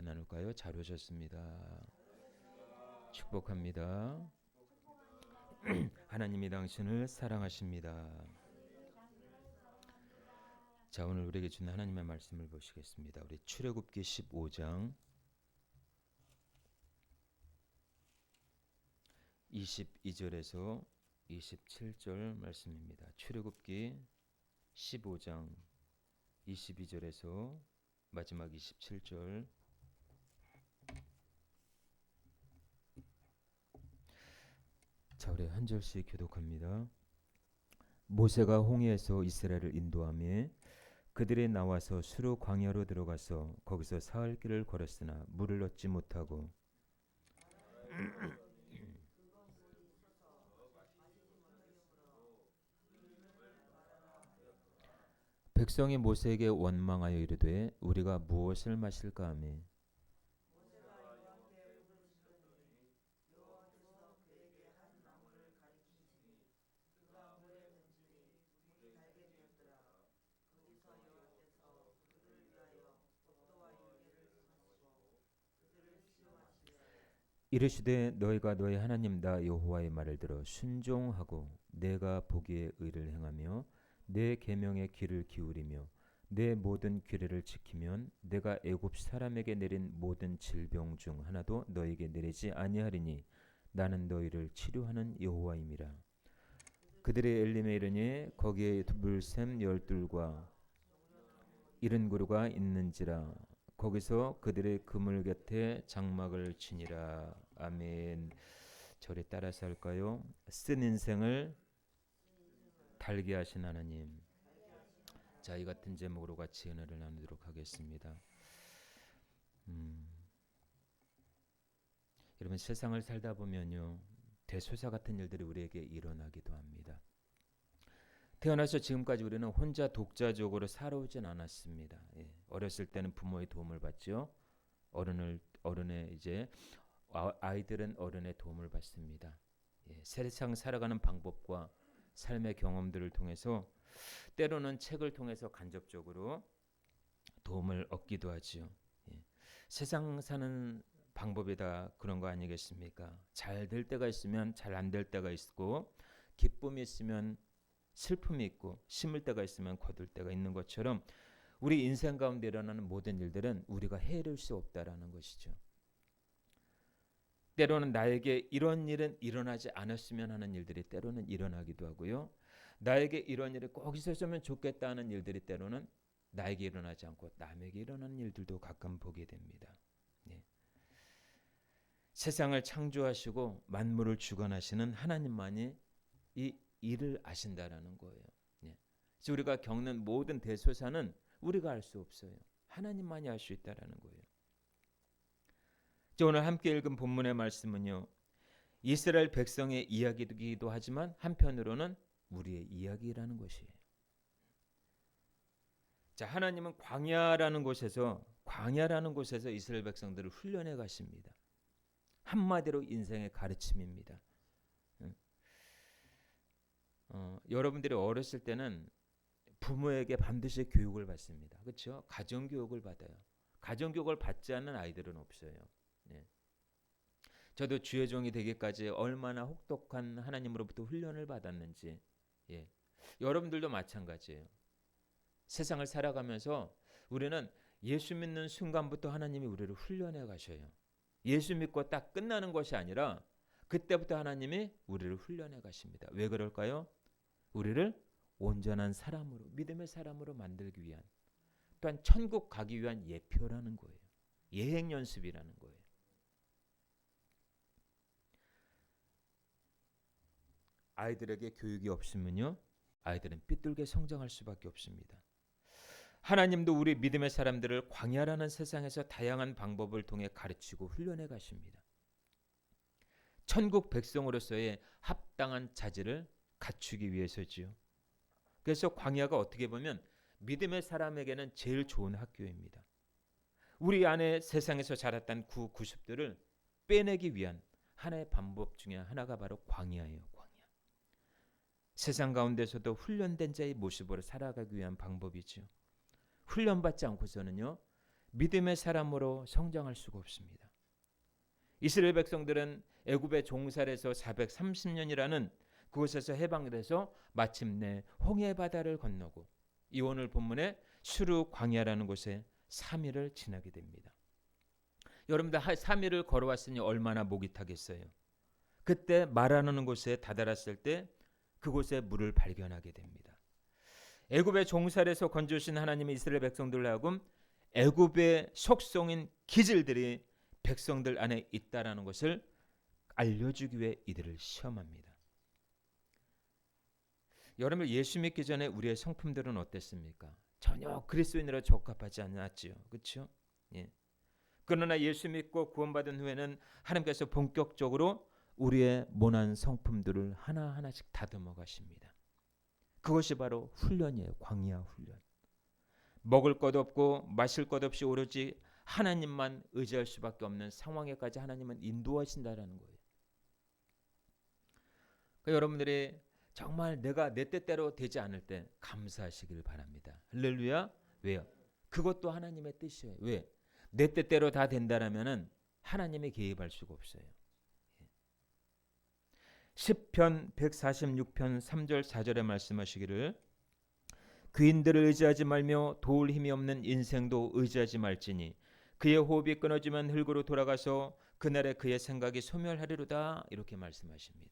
나눌까요? 잘 오셨습니다. 축복합니다. 하나님이 당신을 사랑하십니다. 자, 오늘 우리에게 주는 하나님의 말씀을 보시겠습니다. 우리 출애굽기 15장 22절에서 27절 말씀입니다. 출애굽기 15장 22절에서 마지막 27절. 자, 우리 한 절씩 교독합니다. 모세가 홍해에서 이스라엘을 인도하며 그들이 나와서 수르 광야로 들어가서 거기서 사흘 길을 걸었으나 물을 얻지 못하고 백성이 모세에게 원망하여 이르되 우리가 무엇을 마실까 하며 이르시되 너희가 너희 하나님 나 여호와의 말을 들어 순종하고 내가 보기에 의를 행하며 내 계명의 귀를 기울이며 내 모든 규례를 지키면 내가 애굽 사람에게 내린 모든 질병 중 하나도 너희에게 내리지 아니하리니 나는 너희를 치료하는 여호와임이라. 그들이 엘림에 이르니 거기에 물샘 열둘과 이른 그루가 있는지라. 거기서 그들의 그물 곁에 장막을 치니라. 아멘. 저리 따라서 할까요? 쓴 인생을 달게 하신 하나님. 자, 이 같은 제목으로 같이 은혜를 나누도록 하겠습니다. 여러분, 세상을 살다 보면요, 대소사 같은 일들이 우리에게 일어나기도 합니다. 태어나서 지금까지 우리는 혼자 독자적으로 살아오진 않았습니다. 예. 어렸을 때는 부모의 도움을 받죠. 어른의 이제 아이들은 어른의 도움을 받습니다. 예. 세상 살아가는 방법과 삶의 경험들을 통해서 때로는 책을 통해서 간접적으로 도움을 얻기도 하지요. 예. 세상 사는 방법이 다 그런 거 아니겠습니까? 잘 될 때가 있으면 잘 안 될 때가 있고 기쁨이 있으면 슬픔이 있고 심을 때가 있으면 거둘 때가 있는 것처럼 우리 인생 가운데 일어나는 모든 일들은 우리가 헤아릴 수 없다라는 것이죠. 때로는 나에게 이런 일은 일어나지 않았으면 하는 일들이 때로는 일어나기도 하고요. 나에게 이런 일이 꼭 있었으면 좋겠다 하는 일들이 때로는 나에게 일어나지 않고 남에게 일어나는 일들도 가끔 보게 됩니다. 네. 세상을 창조하시고 만물을 주관하시는 하나님만이 이 일을 아신다라는 거예요. 예. 그래서 우리가 겪는 모든 대소사는 우리가 알 수 없어요. 하나님만이 알 수 있다라는 거예요. 오늘 함께 읽은 본문의 말씀은요, 이스라엘 백성의 이야기이기도 하지만 한편으로는 우리의 이야기라는 것이에요. 자, 하나님은 광야라는 곳에서 이스라엘 백성들을 훈련해 가십니다. 한마디로 인생의 가르침입니다. 여러분들이 어렸을 때는 부모에게 반드시 교육을 받습니다. 그렇죠? 가정교육을 받아요. 가정교육을 받지 않는 아이들은 없어요. 네. 저도 주의 종이 되기까지 얼마나 혹독한 하나님으로부터 훈련을 받았는지, 예. 여러분들도 마찬가지예요. 세상을 살아가면서 우리는 예수 믿는 순간부터 하나님이 우리를 훈련해 가셔요. 예수 믿고 딱 끝나는 것이 아니라 그때부터 하나님이 우리를 훈련해 가십니다. 왜 그럴까요? 우리를 온전한 사람으로, 믿음의 사람으로 만들기 위한, 또한 천국 가기 위한 예표라는 거예요. 예행 연습이라는 거예요. 아이들에게 교육이 없으면요, 아이들은 삐뚤게 성장할 수밖에 없습니다. 하나님도 우리 믿음의 사람들을 광야라는 세상에서 다양한 방법을 통해 가르치고 훈련해 가십니다. 천국 백성으로서의 합당한 자질을 갖추기 위해서지요. 그래서 광야가 어떻게 보면 믿음의 사람에게는 제일 좋은 학교입니다. 우리 안에 세상에서 자랐던 구습들을 빼내기 위한 하나의 방법 중에 하나가 바로 광야예요. 광야. 세상 가운데서도 훈련된 자의 모습으로 살아가기 위한 방법이죠. 훈련받지 않고서는요, 믿음의 사람으로 성장할 수가 없습니다. 이스라엘 백성들은 애굽의 종살에서 430년이라는 그곳에서 해방돼서 마침내 홍해 바다를 건너고 이 오늘 본문의 수르 광야라는 곳에 3일을 지나게 됩니다. 여러분들 3일을 걸어왔으니 얼마나 목이 타겠어요. 그때 마라나는 곳에 다다랐을 때 그곳에 물을 발견하게 됩니다. 애굽의 종살에서 건져오신 하나님의 이스라엘 백성들을 하여금 애굽의 속성인 기질들이 백성들 안에 있다라는 것을 알려주기 위해 이들을 시험합니다. 여러분 예수 믿기 전에 우리의 성품들은 어땠습니까? 전혀 그리스도인으로 적합하지 않았지요. 그렇죠? 예. 그러나 예수 믿고 구원받은 후에는 하나님께서 본격적으로 우리의 모난 성품들을 하나하나씩 다듬어 가십니다. 그것이 바로 훈련이에요. 광야 훈련. 먹을 것 없고 마실 것 없이 오로지 하나님만 의지할 수밖에 없는 상황에까지 하나님은 인도하신다라는 거예요. 그러니까 여러분들이 정말 내가 내 뜻대로 되지 않을 때 감사하시길 바랍니다. 할렐루야. 왜요? 그것도 하나님의 뜻이에요. 왜? 내 뜻대로 다 된다라면은 하나님이 개입할 수가 없어요. 시편 146편 3절 4절에 말씀하시기를 그인들을 의지하지 말며 도울 힘이 없는 인생도 의지하지 말지니 그의 호흡이 끊어지면 흙으로 돌아가서 그날에 그의 생각이 소멸하리로다. 이렇게 말씀하십니다.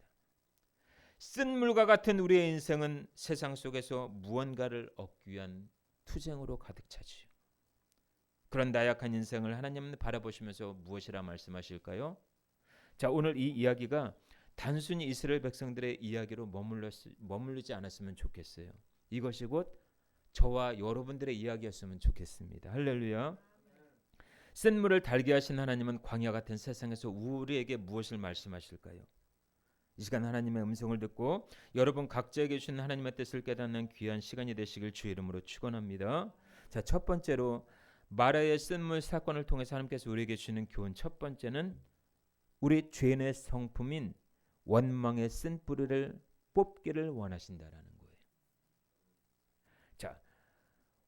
쓴 물과 같은 우리의 인생은 세상 속에서 무언가를 얻기 위한 투쟁으로 가득 차지요. 그런 나약한 인생을 하나님은 바라보시면서 무엇이라 말씀하실까요? 자, 오늘 이 이야기가 단순히 이스라엘 백성들의 이야기로 머무르지 않았으면 좋겠어요. 이것이 곧 저와 여러분들의 이야기였으면 좋겠습니다. 할렐루야. 쓴 물을 달게 하신 하나님은 광야 같은 세상에서 우리에게 무엇을 말씀하실까요? 이 시간 하나님의 음성을 듣고 여러분 각자에게 주신 하나님의 뜻을 깨닫는 귀한 시간이 되시길 주의 이름으로 축원합니다. 자, 첫 번째로 마라의 쓴물 사건을 통해서 하나님께서 우리에게 주시는 교훈 첫 번째는 우리 죄인의 성품인 원망의 쓴 뿌리를 뽑기를 원하신다라는 거예요. 자,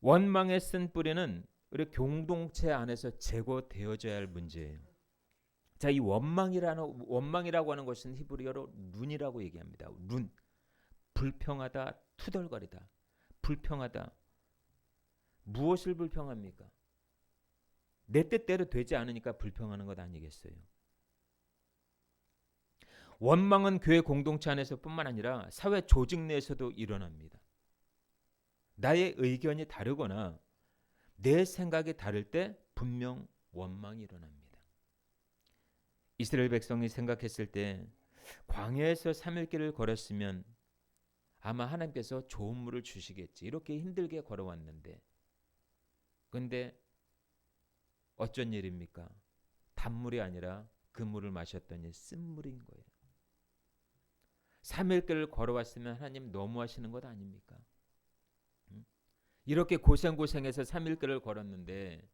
원망의 쓴 뿌리는 우리 공동체 안에서 제거되어져야 할 문제예요. 자, 이 원망이라고 하는 것은 히브리어로 룬이라고 얘기합니다. 룬, 불평하다, 투덜거리다, 불평하다. 무엇을 불평합니까? 내 뜻대로 되지 않으니까 불평하는 것 아니겠어요? 원망은 교회 공동체 안에서뿐만 아니라 사회 조직 내에서도 일어납니다. 나의 의견이 다르거나 내 생각이 다를 때 분명 원망이 일어납니다. 이스라엘 백성이 생각했을 때 광야에서 3일길을 걸었으면 아마 하나님께서 좋은 물을 주시겠지. 이렇게 힘들게 걸어왔는데 그런데 어쩐 일입니까? 단물이 아니라 그 물을 마셨더니 쓴물인 거예요. 3일길을 걸어왔으면 하나님 너무하시는 것 아닙니까? 이렇게 고생해서 3일길을 걸었는데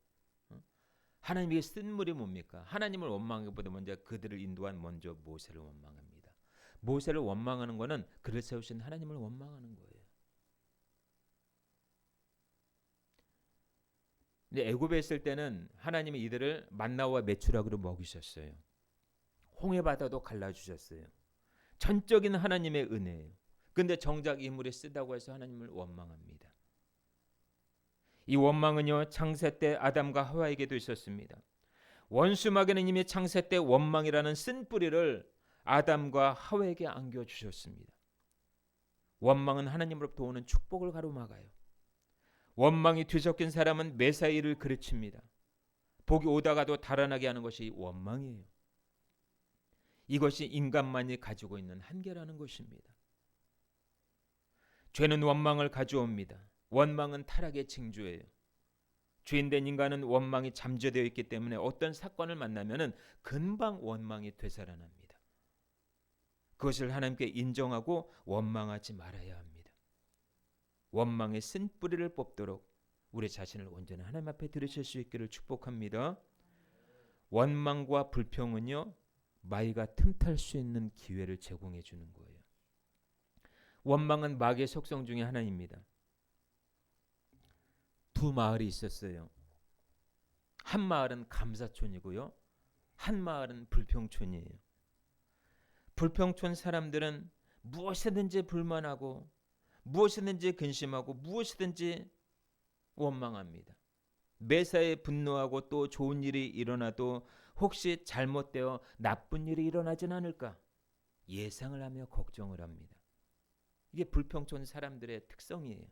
하나님의 쓴물이 뭡니까? 하나님을 원망하기보다 먼저 그들을 인도한 먼저 모세를 원망합니다. 모세를 원망하는 것은 그를 세우신 하나님을 원망하는 거예요. 근데 애굽에 있을 때는 하나님이 이들을 만나와 메추라기로 먹이셨어요. 홍해 바다도 갈라주셨어요. 전적인 하나님의 은혜예요. 그런데 정작 이 물이 쓰다고 해서 하나님을 원망합니다. 이 원망은요 창세 때 아담과 하와에게도 있었습니다. 원수마귀는 이미 창세 때 원망이라는 쓴 뿌리를 아담과 하와에게 안겨주셨습니다. 원망은 하나님으로부터 오는 축복을 가로막아요. 원망이 뒤섞인 사람은 매사에 이를 그르칩니다. 복이 오다가도 달아나게 하는 것이 원망이에요. 이것이 인간만이 가지고 있는 한계라는 것입니다. 죄는 원망을 가져옵니다. 원망은 타락의 징조예요. 죄인된 인간은 원망이 잠재되어 있기 때문에 어떤 사건을 만나면은 금방 원망이 되살아납니다. 그것을 하나님께 인정하고 원망하지 말아야 합니다. 원망의 쓴 뿌리를 뽑도록 우리 자신을 온전히 하나님 앞에 들으실 수 있기를 축복합니다. 원망과 불평은요 마귀가 틈탈 수 있는 기회를 제공해 주는 거예요. 원망은 마귀의 속성 중에 하나입니다. 두 마을이 있었어요. 한 마을은 감사촌이고요. 한 마을은 불평촌이에요. 불평촌 사람들은 무엇이든지 불만하고 무엇이든지 근심하고 무엇이든지 원망합니다. 매사에 분노하고 또 좋은 일이 일어나도 혹시 잘못되어 나쁜 일이 일어나진 않을까 예상을 하며 걱정을 합니다. 이게 불평촌 사람들의 특성이에요.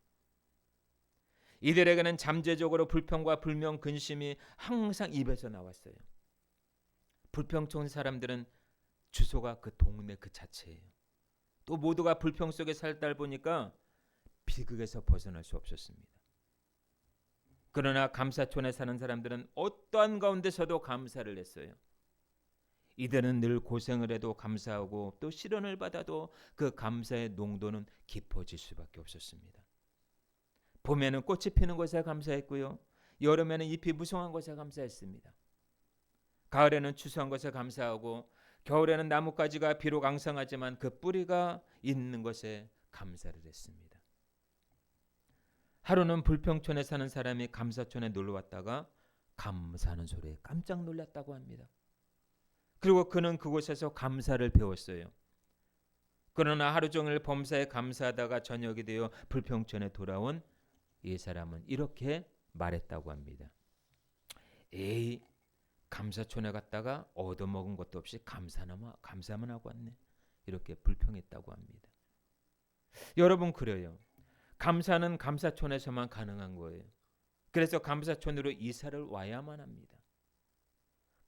이들에게는 잠재적으로 불평과 불명, 근심이 항상 입에서 나왔어요. 불평촌 사람들은 주소가 그 동네 그 자체예요. 또 모두가 불평 속에 살다 보니까 비극에서 벗어날 수 없었습니다. 그러나 감사촌에 사는 사람들은 어떠한 가운데서도 감사를 했어요. 이들은 늘 고생을 해도 감사하고 또 시련을 받아도 그 감사의 농도는 깊어질 수밖에 없었습니다. 봄에는 꽃이 피는 것에 감사했고요. 여름에는 잎이 무성한 것에 감사했습니다. 가을에는 추수한 것에 감사하고 겨울에는 나뭇가지가 비록 앙상하지만 그 뿌리가 있는 것에 감사를 했습니다. 하루는 불평촌에 사는 사람이 감사촌에 놀러 왔다가 감사하는 소리에 깜짝 놀랐다고 합니다. 그리고 그는 그곳에서 감사를 배웠어요. 그러나 하루 종일 범사에 감사하다가 저녁이 되어 불평촌에 돌아온 이 사람은 이렇게 말했다고 합니다. 에이, 감사촌에 갔다가 얻어먹은 것도 없이 감사만 하고 왔네. 이렇게 불평했다고 합니다. 여러분 그래요. 감사는 감사촌에서만 가능한 거예요. 그래서 감사촌으로 이사를 와야만 합니다.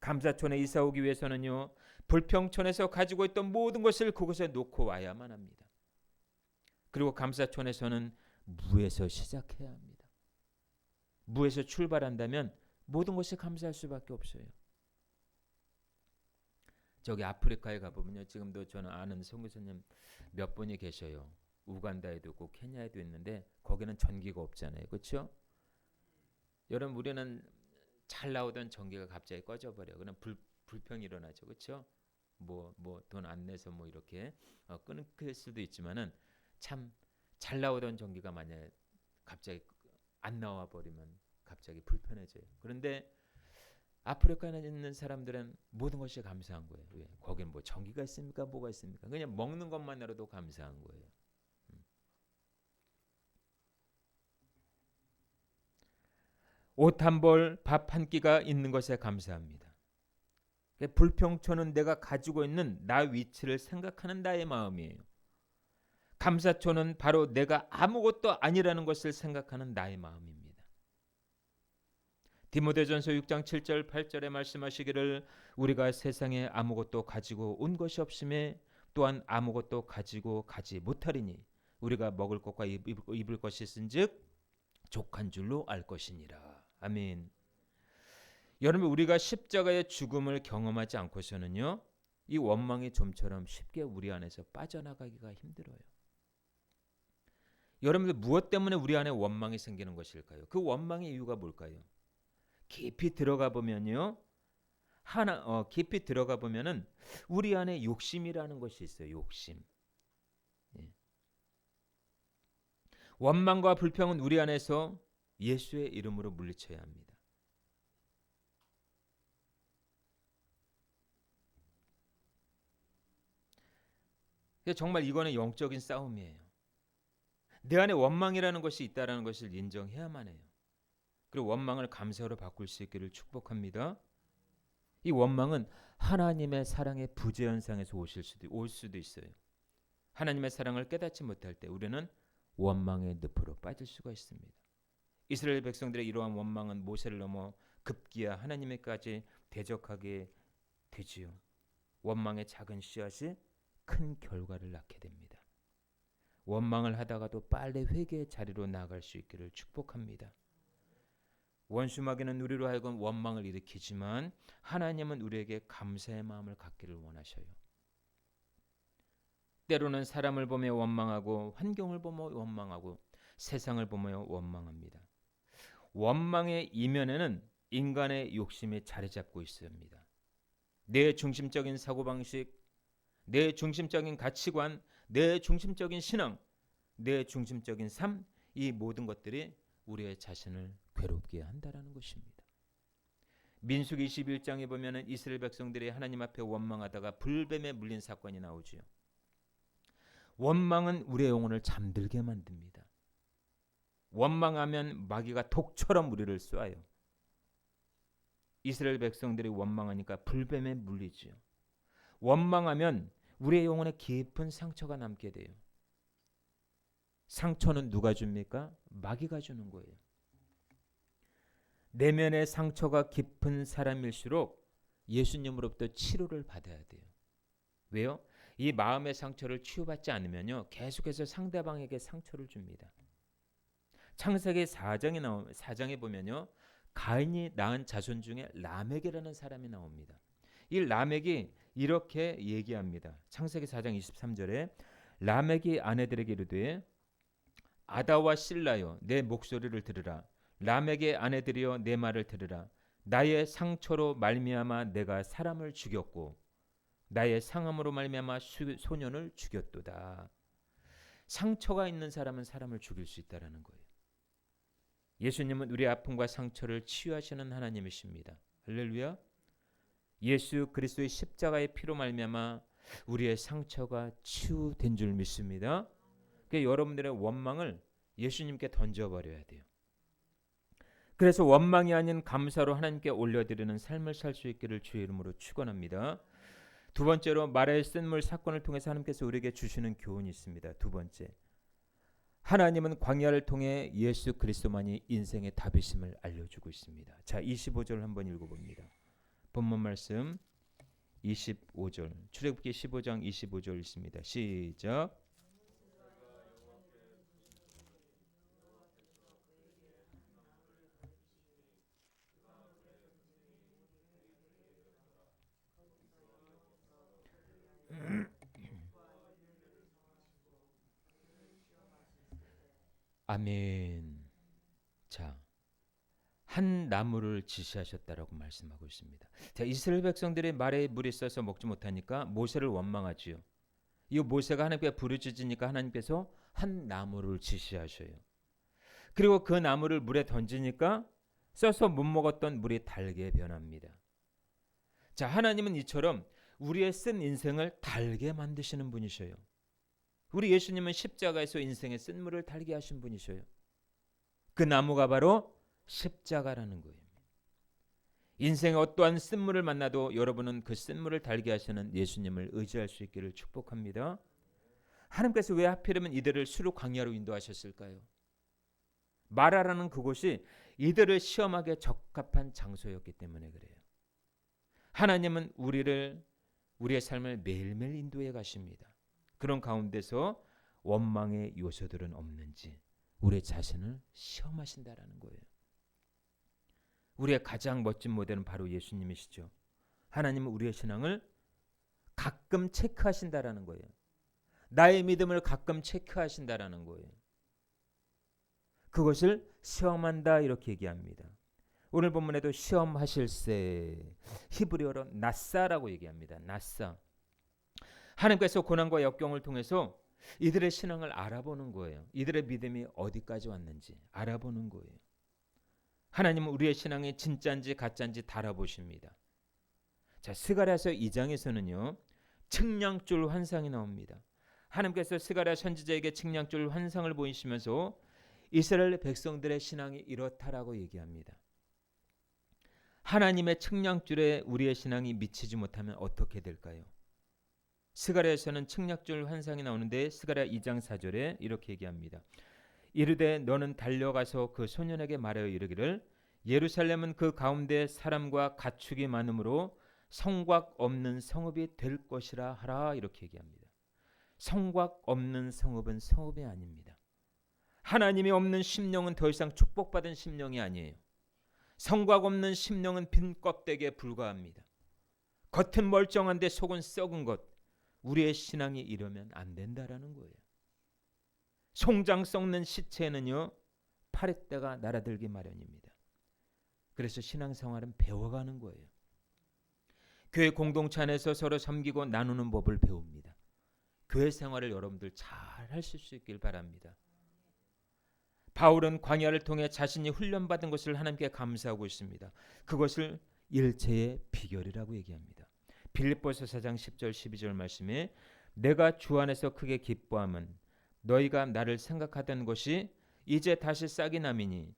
감사촌에 이사 오기 위해서는요. 불평촌에서 가지고 있던 모든 것을 그곳에 놓고 와야만 합니다. 그리고 감사촌에서는 무에서 시작해야 합니다. 무에서 출발한다면 모든 것이 감사할 수밖에 없어요. 저기 아프리카에 가보면요. 지금도 저는 아는 선교사님 몇 분이 계셔요. 우간다에도 있고 케냐에도 있는데 거기는 전기가 없잖아요. 그렇죠? 여러분 우리는 잘 나오던 전기가 갑자기 꺼져버려요. 그럼 불평이 일어나죠. 그렇죠? 뭐 돈 안 내서 뭐 이렇게 끊길 수도 있지만은 참 잘 나오던 전기가 만약에 갑자기 안 나와 버리면 갑자기 불편해져요. 그런데 아프리카에 있는 사람들은 모든 것이 감사한 거예요. 왜? 거긴 뭐 전기가 있습니까? 뭐가 있습니까? 그냥 먹는 것만으로도 감사한 거예요. 옷 한 벌, 밥 한 끼가 있는 것에 감사합니다. 불평초는 내가 가지고 있는 나 위치를 생각하는 나의 마음이에요. 감사초는 바로 내가 아무것도 아니라는 것을 생각하는 나의 마음입니다. 디모데전서 6장 7절 8절에 말씀하시기를 우리가 세상에 아무것도 가지고 온 것이 없음에 또한 아무것도 가지고 가지 못하리니 우리가 먹을 것과 입을 것이 있은즉 족한 줄로 알 것이니라. 아멘. 여러분 우리가 십자가의 죽음을 경험하지 않고서는요. 이 원망의 좀처럼 쉽게 우리 안에서 빠져나가기가 힘들어요. 여러분들 무엇 때문에 우리 안에 원망이 생기는 것일까요? 그 원망의 이유가 뭘까요? 깊이 들어가 보면요. 깊이 들어가 보면은 우리 안에 욕심이라는 것이 있어요. 욕심. 예. 원망과 불평은 우리 안에서 예수의 이름으로 물리쳐야 합니다. 정말 이거는 영적인 싸움이에요. 내 안에 원망이라는 것이 있다라는 것을 인정해야만 해요. 그리고 원망을 감사로 바꿀 수 있기를 축복합니다. 이 원망은 하나님의 사랑의 부재 현상에서 올 수도 있어요. 하나님의 사랑을 깨닫지 못할 때 우리는 원망의 늪으로 빠질 수가 있습니다. 이스라엘 백성들의 이러한 원망은 모세를 넘어 급기야 하나님에까지 대적하게 되지요. 원망의 작은 씨앗이 큰 결과를 낳게 됩니다. 원망을 하다가도 빨리 회개의 자리로 나아갈 수 있기를 축복합니다. 원수마귀는 우리로 하여금 원망을 일으키지만 하나님은 우리에게 감사의 마음을 갖기를 원하셔요. 때로는 사람을 보며 원망하고 환경을 보며 원망하고 세상을 보며 원망합니다. 원망의 이면에는 인간의 욕심이 자리 잡고 있습니다. 내 중심적인 사고방식, 내 중심적인 가치관, 내 중심적인 신앙, 내 중심적인 삶, 이 모든 것들이 우리의 자신을 괴롭게 한다라는 것입니다. 민수기 21장에 보면은 이스라엘 백성들이 하나님 앞에 원망하다가 불뱀에 물린 사건이 나오지요. 원망은 우리의 영혼을 잠들게 만듭니다. 원망하면 마귀가 독처럼 우리를 쏘아요. 이스라엘 백성들이 원망하니까 불뱀에 물리지요. 원망하면 우리의 영혼에 깊은 상처가 남게 돼요. 상처는 누가 줍니까? 마귀가 주는 거예요. 내면의 상처가 깊은 사람일수록 예수님으로부터 치료를 받아야 돼요. 왜요? 이 마음의 상처를 치유받지 않으면요, 계속해서 상대방에게 상처를 줍니다. 창세기 4장에 보면요, 가인이 낳은 자손 중에 라멕이라는 사람이 나옵니다. 이 라멕이 이렇게 얘기합니다. 창세기 4장 23절에 라멕이 아내들에게 이르되 아다와 실라여 내 목소리를 들으라. 라멕의 아내들이여 내 말을 들으라. 나의 상처로 말미암아 내가 사람을 죽였고 나의 상함으로 말미암아 소년을 죽였도다. 상처가 있는 사람은 사람을 죽일 수 있다라는 거예요. 예수님은 우리의 아픔과 상처를 치유하시는 하나님이십니다. 할렐루야. 예수 그리스도의 십자가의 피로 말미암아 우리의 상처가 치유된 줄 믿습니다. 그러니까 여러분들의 원망을 예수님께 던져버려야 돼요. 그래서 원망이 아닌 감사로 하나님께 올려드리는 삶을 살 수 있기를 주의 이름으로 축원합니다. 두 번째로 마라의 쓴물 사건을 통해서 하나님께서 우리에게 주시는 교훈이 있습니다. 두 번째, 하나님은 광야를 통해 예수 그리스도만이 인생의 답이심을 알려주고 있습니다. 자, 25절 한번 읽어봅니다. 본문 말씀 25절, 출애굽기 15장 25절 있습니다. 시작. 아멘. 자, 한 나무를 지시하셨다라고 말씀하고 있습니다. 자, 이스라엘 백성들이 말에 물이 있어서 먹지 못하니까 모세를 원망하지요. 이 모세가 하나님께 부르짖으니까 하나님께서 한 나무를 지시하셔요. 그리고 그 나무를 물에 던지니까 써서 못 먹었던 물이 달게 변합니다. 자, 하나님은 이처럼 우리의 쓴 인생을 달게 만드시는 분이셔요. 우리 예수님은 십자가에서 인생의 쓴물을 달게 하신 분이셔요. 그 나무가 바로 십자가라는 거예요. 인생의 어떠한 쓴물을 만나도 여러분은 그 쓴물을 달게 하시는 예수님을 의지할 수 있기를 축복합니다. 하나님께서 왜 하필이면 이들을 수르 광야로 인도하셨을까요? 마라라는 그곳이 이들을 시험하기에 적합한 장소였기 때문에 그래요. 하나님은 우리의 삶을 매일매일 인도해 가십니다. 그런 가운데서 원망의 요소들은 없는지 우리 자신을 시험하신다라는 거예요. 우리의 가장 멋진 모델은 바로 예수님이시죠. 하나님은 우리의 신앙을 가끔 체크하신다라는 거예요. 나의 믿음을 가끔 체크하신다라는 거예요. 그것을 시험한다 이렇게 얘기합니다. 오늘 본문에도 시험하실세, 히브리어로 나사라고 얘기합니다. 나사. 하나님께서 고난과 역경을 통해서 이들의 신앙을 알아보는 거예요. 이들의 믿음이 어디까지 왔는지 알아보는 거예요. 하나님은 우리의 신앙이 진짜인지 가짜인지 달아보십니다. 자, 스가랴서 2장에서는요. 측량줄 환상이 나옵니다. 하나님께서 스가랴 선지자에게 측량줄 환상을 보이시면서 이스라엘 백성들의 신앙이 이렇다라고 얘기합니다. 하나님의 측량줄에 우리의 신앙이 미치지 못하면 어떻게 될까요? 스가랴에서는 측량줄 환상이 나오는데 스가랴 2장 4절에 이렇게 얘기합니다. 이르되 너는 달려가서 그 소년에게 말하여 이르기를 예루살렘은 그 가운데 사람과 가축이 많으므로 성곽 없는 성읍이 될 것이라 하라 이렇게 얘기합니다. 성곽 없는 성읍은 성읍이 아닙니다. 하나님이 없는 심령은 더 이상 축복받은 심령이 아니에요. 성곽 없는 심령은 빈 껍데기에 불과합니다. 겉은 멀쩡한데 속은 썩은 것, 우리의 신앙이 이러면 안 된다라는 거예요. 송장 썩는 시체는요 파랫대가 날아들기 마련입니다. 그래서 신앙생활은 배워가는 거예요. 교회 공동체 안에서 서로 섬기고 나누는 법을 배웁니다. 교회 생활을 여러분들 잘 하실 수 있길 바랍니다. 바울은 광야를 통해 자신이 훈련받은 것을 하나님께 감사하고 있습니다. 그것을 일체의 비결이라고 얘기합니다. 빌립보서 4장 10절 12절 말씀에 내가 주 안에서 크게 기뻐함은 너희가 나를 생각하던 것이 이제 다시 싹이 남이니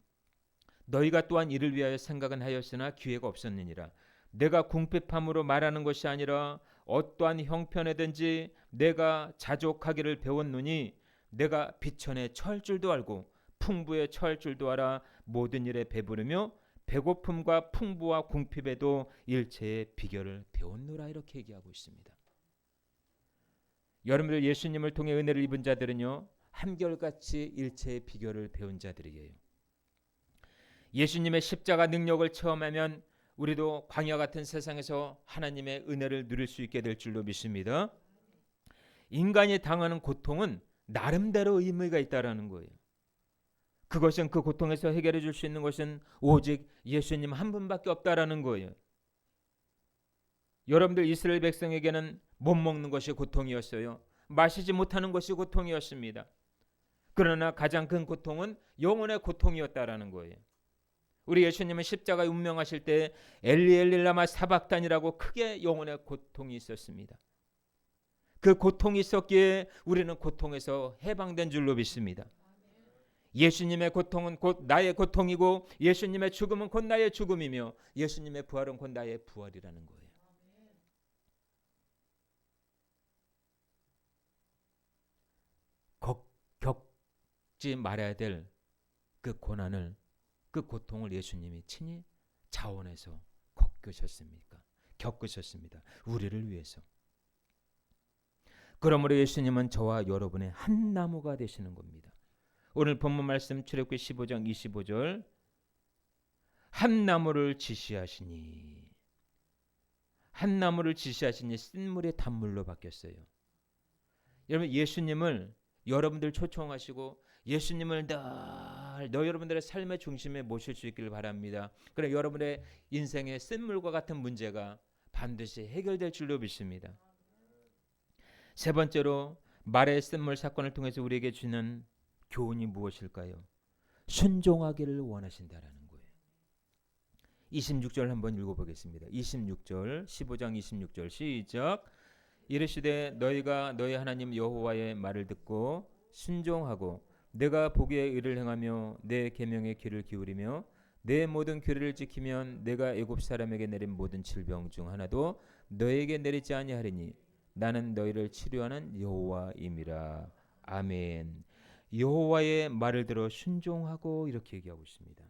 너희가 또한 이를 위하여 생각은 하였으나 기회가 없었느니라. 내가 궁핍함으로 말하는 것이 아니라 어떠한 형편에든지 내가 자족하기를 배웠노니 내가 비천에 처할 줄도 알고 풍부에 처할 줄도 알아 모든 일에 배부르며 배고픔과 풍부와 궁핍에도 일체의 비결을 배웠노라 이렇게 얘기하고 있습니다. 여러분들 예수님을 통해 은혜를 입은 자들은요 한결같이 일체의 비결을 배운 자들이에요. 예수님의 십자가 능력을 체험하면 우리도 광야 같은 세상에서 하나님의 은혜를 누릴 수 있게 될 줄로 믿습니다. 인간이 당하는 고통은 나름대로 의미가 있다라는 거예요. 그것은 그 고통에서 해결해 줄 수 있는 것은 오직 예수님 한 분밖에 없다라는 거예요. 여러분들 이스라엘 백성에게는 못 먹는 것이 고통이었어요. 마시지 못하는 것이 고통이었습니다. 그러나 가장 큰 고통은 영혼의 고통이었다라는 거예요. 우리 예수님은 십자가에 운명하실 때 엘리 엘리 라마 사박단이라고 크게 영혼의 고통이 있었습니다. 그 고통이 있었기에 우리는 고통에서 해방된 줄로 믿습니다. 예수님의 고통은 곧 나의 고통이고 예수님의 죽음은 곧 나의 죽음이며 예수님의 부활은 곧 나의 부활이라는 거예요. 겪지 말아야 될 그 고난을 그 고통을 예수님이 친히 자원해서 겪으셨습니다. 우리를 위해서. 그러므로 예수님은 저와 여러분의 한 나무가 되시는 겁니다. 오늘 본문 말씀 출애굽기 15장 25절 한 나무를 지시하시니 쓴물이 단물로 바뀌었어요. 여러분 예수님을 여러분들 초청하시고 예수님을 늘 여러분들의 삶의 중심에 모실 수 있기를 바랍니다. 그래 여러분의 인생의 쓴물과 같은 문제가 반드시 해결될 줄로 믿습니다. 세 번째로 말의 쓴물 사건을 통해서 우리에게 주는 교훈이 무엇일까요? 순종하기를 원하신다라는 거예요. 26절 한번 읽어보겠습니다. 26절 15장 26절 시작. 이르시되 너희가 너희 하나님 여호와의 말을 듣고 순종하고 내가 보기에 의를 행하며 내 계명에 귀를 기울이며 내 모든 규례를 지키면 내가 애굽 사람에게 내린 모든 질병 중 하나도 너에게 내리지 아니하리니 나는 너희를 치료하는 여호와임이라. 아멘. 여호와의 말을 들어 순종하고 이렇게 얘기하고 있습니다.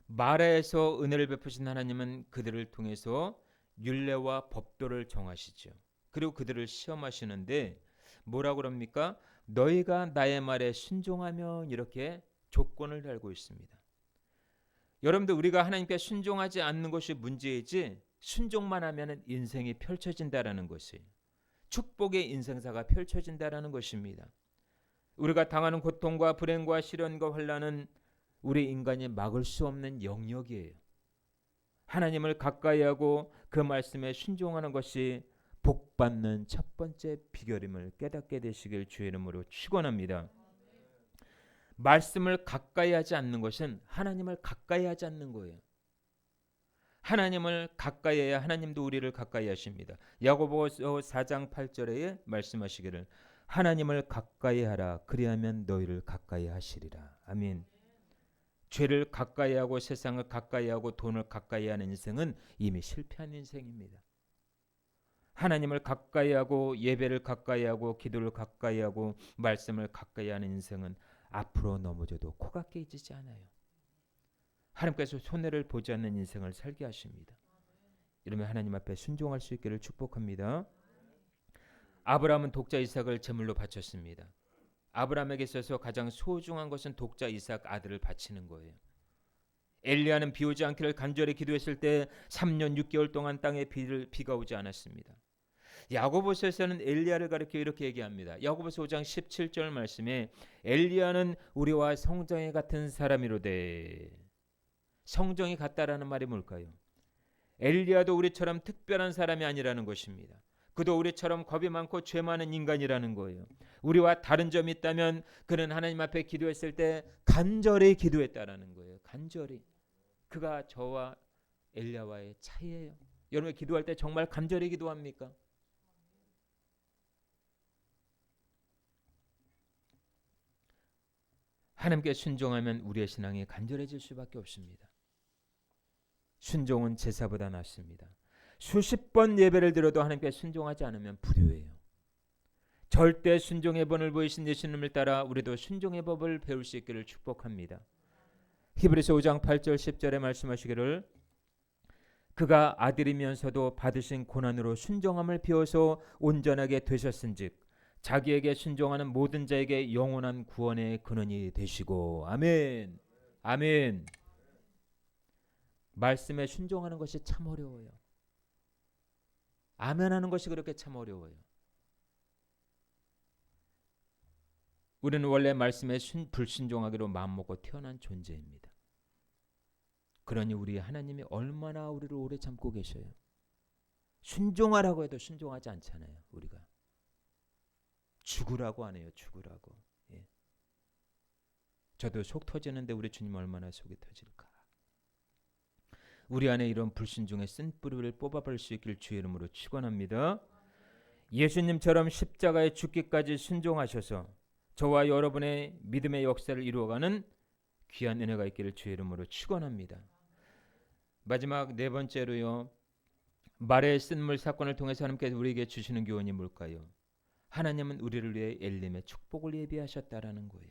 말에서 은혜를 베푸신 하나님은 그들을 통해서 율례와 법도를 정하시죠. 그리고 그들을 시험하시는데 뭐라고 그럽니까? 너희가 나의 말에 순종하면 이렇게 조건을 달고 있습니다. 여러분들 우리가 하나님께 순종하지 않는 것이 문제이지 순종만 하면 인생이 펼쳐진다라는 것이 축복의 인생사가 펼쳐진다라는 것입니다. 우리가 당하는 고통과 불행과 시련과 환난은 우리 인간이 막을 수 없는 영역이에요. 하나님을 가까이 하고 그 말씀에 순종하는 것이 복받는 첫 번째 비결임을 깨닫게 되시길 주의 이름으로 축원합니다. 말씀을 가까이 하지 않는 것은 하나님을 가까이 하지 않는 거예요. 하나님을 가까이 해야 하나님도 우리를 가까이 하십니다. 야고보서 4장 8절에 말씀하시기를 하나님을 가까이 하라 그리하면 너희를 가까이 하시리라. 아멘. 죄를 가까이 하고 세상을 가까이 하고 돈을 가까이 하는 인생은 이미 실패한 인생입니다. 하나님을 가까이 하고 예배를 가까이 하고 기도를 가까이 하고 말씀을 가까이 하는 인생은 앞으로 넘어져도 코가 깨지지 않아요. 하나님께서 손해를 보지 않는 인생을 살게 하십니다. 이러면 하나님 앞에 순종할 수 있기를 축복합니다. 아브라함은 독자 이삭을 제물로 바쳤습니다. 아브라함에게 있어서 가장 소중한 것은 독자 이삭 아들을 바치는 거예요. 엘리야는 비 오지 않기를 간절히 기도했을 때 3년 6개월 동안 땅에 비가 오지 않았습니다. 야고보서에서는 엘리야를 가리켜 이렇게 얘기합니다. 야고보서 5장 17절 말씀에 엘리야는 우리와 성정이 같은 사람이로되. 성정이 같다라는 말이 뭘까요? 엘리야도 우리처럼 특별한 사람이 아니라는 것입니다. 그도 우리처럼 겁이 많고 죄 많은 인간이라는 거예요. 우리와 다른 점이 있다면 그는 하나님 앞에 기도했을 때 간절히 기도했다라는 거예요. 간절히. 그가 저와 엘리야와의 차이예요. 여러분 기도할 때 정말 간절히 기도합니까? 하나님께 순종하면 우리의 신앙이 간절해질 수밖에 없습니다. 순종은 제사보다 낫습니다. 수십 번 예배를 드려도 하나님께 순종하지 않으면 불효예요. 절대 순종의 본을 보이신 예수님을 따라 우리도 순종의 법을 배울 수 있기를 축복합니다. 히브리서 5장 8절 10절에 말씀하시기를 그가 아들이면서도 받으신 고난으로 순종함을 비워서 온전하게 되셨은즉 자기에게 순종하는 모든 자에게 영원한 구원의 근원이 되시고. 아멘. 아멘. 말씀에 순종하는 것이 참 어려워요. 아멘 하는 것이 그렇게 참 어려워요. 우리는 원래 말씀에 불순종하기로 마음먹고 태어난 존재입니다. 그러니 우리 하나님이 얼마나 우리를 오래 참고 계셔요. 순종하라고 해도 순종하지 않잖아요. 우리가 죽으라고 안 해요. 죽으라고. 예. 저도 속 터지는데 우리 주님 얼마나 속이 터질까. 우리 안에 이런 불순종의 쓴뿌리를 뽑아버릴 수 있길 주의 이름으로 축원합니다. 예수님처럼 십자가에 죽기까지 순종하셔서 저와 여러분의 믿음의 역사를 이루어가는 귀한 은혜가 있기를 주의 이름으로 축원합니다. 마지막 네 번째로요. 말의 쓴물 사건을 통해서 하나님께서 우리에게 주시는 교훈이 뭘까요? 하나님은 우리를 위해 엘림의 축복을 예비하셨다라는 거예요.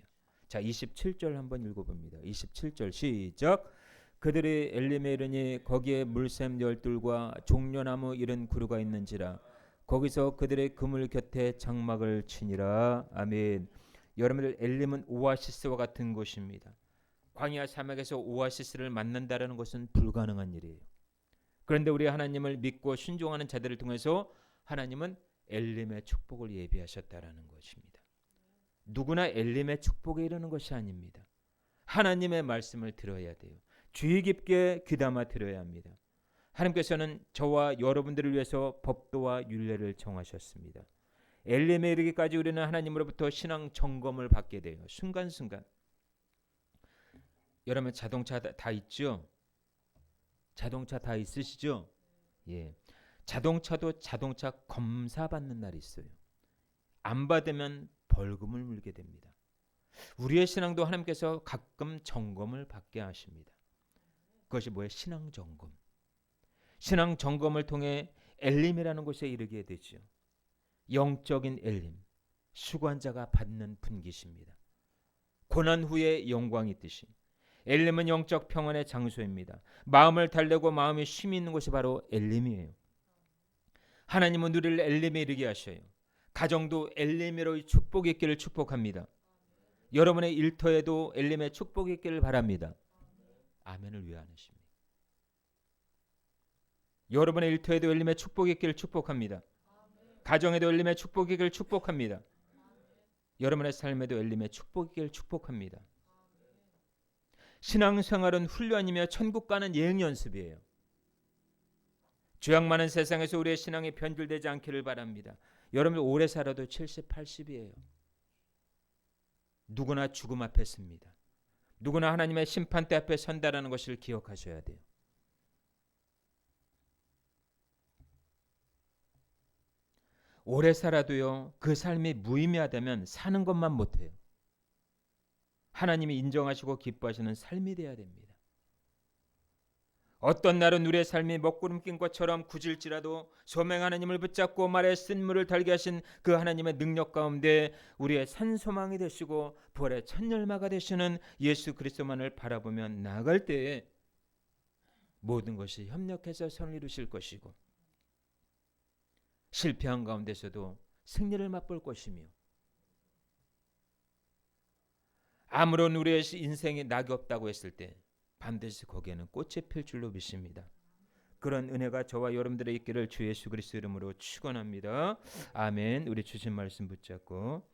자, 27절 한번 읽어봅니다. 27절 시작. 그들이 엘림에 이르니 거기에 물샘 열둘과 종려나무 이른 구루가 있는지라 거기서 그들의 그물 곁에 장막을 치니라. 아멘. 여러분들 엘림은 오아시스와 같은 곳입니다. 광야 사막에서 오아시스를 만난다라는 것은 불가능한 일이에요. 그런데 우리 하나님을 믿고 순종하는 자들을 통해서 하나님은 엘림의 축복을 예비하셨다라는 것입니다. 누구나 엘림의 축복에 이르는 것이 아닙니다. 하나님의 말씀을 들어야 돼요. 주의 깊게 귀담아 들어야 합니다. 하나님께서는 저와 여러분들을 위해서 법도와 율례를 정하셨습니다. 엘림에 이르기까지 우리는 하나님으로부터 신앙 점검을 받게 돼요. 순간순간. 여러분 자동차 다 있죠? 자동차 다 있으시죠? 예. 자동차도 자동차 검사 받는 날이 있어요. 안 받으면 벌금을 물게 됩니다. 우리의 신앙도 하나님께서 가끔 점검을 받게 하십니다. 그것이 뭐예요? 신앙 점검. 신앙 점검을 통해 엘림이라는 곳에 이르게 되죠. 영적인 엘림, 수고한 자가 받는 분깃입니다. 고난 후에 영광이 있듯이 엘림은 영적 평안의 장소입니다. 마음을 달래고 마음이 쉼이 있는 곳이 바로 엘림이에요. 하나님은 우리를 엘림에 이르게 하셔요. 가정도 엘림으로의 축복이 있기를 축복합니다. 여러분의 일터에도 엘림의 축복이 있기를 바랍니다. 아멘을 왜 안 하십니까? 여러분의 일터에도 엘림의 축복이 있기를 축복합니다. 가정에도 엘림의 축복이 있기를 축복합니다. 여러분의 삶에도 엘림의 축복이 있기를 축복합니다. 신앙생활은 훈련이며 천국 가는 예행 연습이에요. 죄악 많은 세상에서 우리의 신앙이 변질되지 않기를 바랍니다. 여러분 오래 살아도 70, 80이에요. 누구나 죽음 앞에 섭니다. 누구나 하나님의 심판대 앞에 선다라는 것을 기억하셔야 돼요. 오래 살아도요, 그 삶이 무의미하다면 사는 것만 못해요. 하나님이 인정하시고 기뻐하시는 삶이 돼야 됩니다. 어떤 날은 우리의 삶이 먹구름 낀 것처럼 굳을지라도 소명 하나님을 붙잡고 말에 쓴물을 달게 하신 그 하나님의 능력 가운데 우리의 산소망이 되시고 부활의 첫 열마가 되시는 예수 그리스도만을 바라보며 나아갈 때에 모든 것이 협력해서 선을 이루실 것이고 실패한 가운데서도 승리를 맛볼 것이며 아무런 우리의 인생에 낙이 없다고 했을 때 반드시 거기에는 꽃이 필 줄로 믿습니다. 그런 은혜가 저와 여러분들의 있기를 주 예수 그리스도 이름으로 축원합니다. 아멘. 우리 주신 말씀 붙잡고